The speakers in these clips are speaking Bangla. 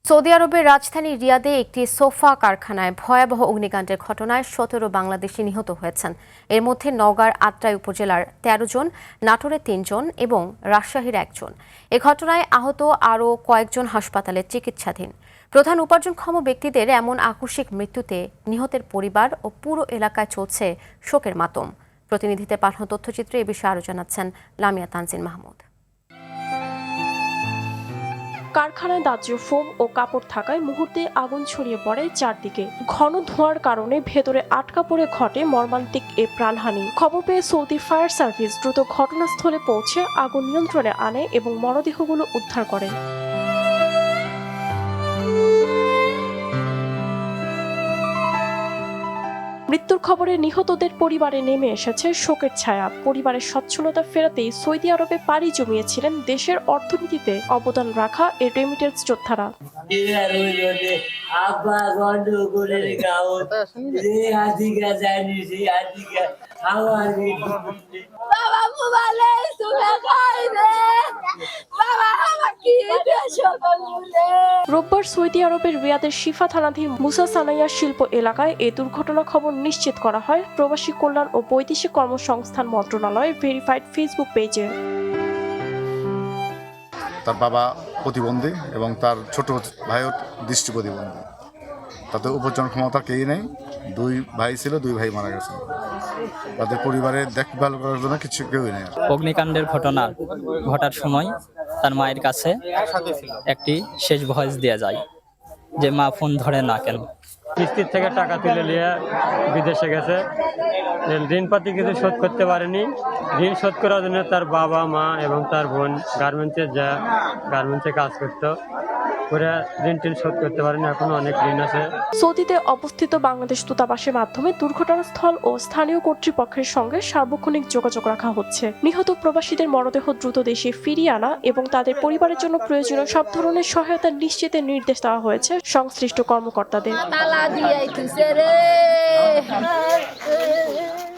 সৌদি আরবের রাজধানী রিয়াদে একটি সোফা কারখানায় ভয়াবহ অগ্নিকাণ্ডের ঘটনায় ১৭ বাংলাদেশি নিহত হয়েছেন। এর মধ্যে নওগাঁর আত্রাই উপজেলার ১৩ জন, নাটোরে ৩ জন এবং রাজশাহীর ১ জন। এ ঘটনায় আহত আরও কয়েকজন হাসপাতালে চিকিৎসাধীন। প্রধান উপার্জনক্ষম ব্যক্তিদের এমন আকস্মিক মৃত্যুতে নিহতের পরিবার ও পুরো এলাকায় চলছে শোকের মাতম। প্রতিনিধিদের পাঠানো তথ্যচিত্রে এ বিষয়ে আরও জানাচ্ছেন লামিয়া তানজিন মাহমুদ। কারখানায় দাহ্য ফোম ও কাপড় থাকায় মুহূর্তে আগুন ছড়িয়ে পড়ে চারদিকে। ঘন ধোঁয়ার কারণে ভেতরে আটকা পড়ে ঘটে মর্মান্তিক এ প্রাণহানি। খবর পেয়ে সৌদি ফায়ার সার্ভিস দ্রুত ঘটনাস্থলে পৌঁছে আগুন নিয়ন্ত্রণে আনে এবং মরদেহগুলো উদ্ধার করে। মৃত্যুর খবরে নিহতদের পরিবারে নেমে এসেছে শোকের ছায়া। পরিবারের সচ্ছলতা ফেরাতেই সৌদি আরবে পাড়ি জমিয়েছিলেন দেশের অর্থনীতিতে অবদান রাখা এ রেমিটেন্স যোদ্ধারা। রোববার সৌদি আরবের রিয়াদের শিফা থানাধীন মুসা সানাইয়া শিল্প এলাকায় এই দুর্ঘটনা খবর নিশ্চিত করা হয় প্রবাসী কল্যাণ ও বৈদেশিক কর্মসংস্থান মন্ত্রণালয়ের ভেরিফাইড ফেসবুক পেজে। তার বাবা প্রতিবন্ধী এবং তার ছোট ভাইও দৃষ্টি প্রতিবন্ধী। তাদের উপার্জন ক্ষমতা কেই নেই। 2 ভাই ছিল, 2 ভাই মারা গেছে। তাদের পরিবারের দেখভাল করার জন্য কিছু কেউই নেই। অগ্নিকাণ্ডের ঘটনা ঘটার সময় তার মায়ের কাছে একটি শেষ ভয়েস দেওয়া যায় যে মা ফোন ধরে না কেন। কিস্তির থেকে টাকা তুলে নিয়ে বিদেশে গেছে, ঋণপাতি কিছু শোধ করতে পারেনি। ঋণ শোধ করার জন্য তার বাবা মা এবং তার বোন গার্মেন্টসে কাজ করতো, করে ঋণ শোধ করতে পারেনি। এখনো অনেক ঋণ আছে। সৌদিতে অবস্থিত বাংলাদেশ দূতাবাসের মাধ্যমে দুর্ঘটনাস্থল ও স্থানীয় কর্তৃপক্ষের সঙ্গে সার্বক্ষণিক যোগাযোগ রাখা হচ্ছে। নিহত প্রবাসীদের মরদেহ দ্রুত দেশে ফিরিয়ে আনা এবং তাদের পরিবারের জন্য প্রয়োজনীয় সব ধরনের সহায়তা নিশ্চিতের নির্দেশ দেওয়া হয়েছে সংশ্লিষ্ট কর্মকর্তাদের।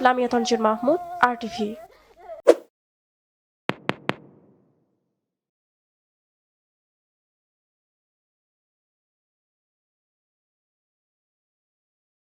লামিয়া তানজিন মাহমুদ, RTV।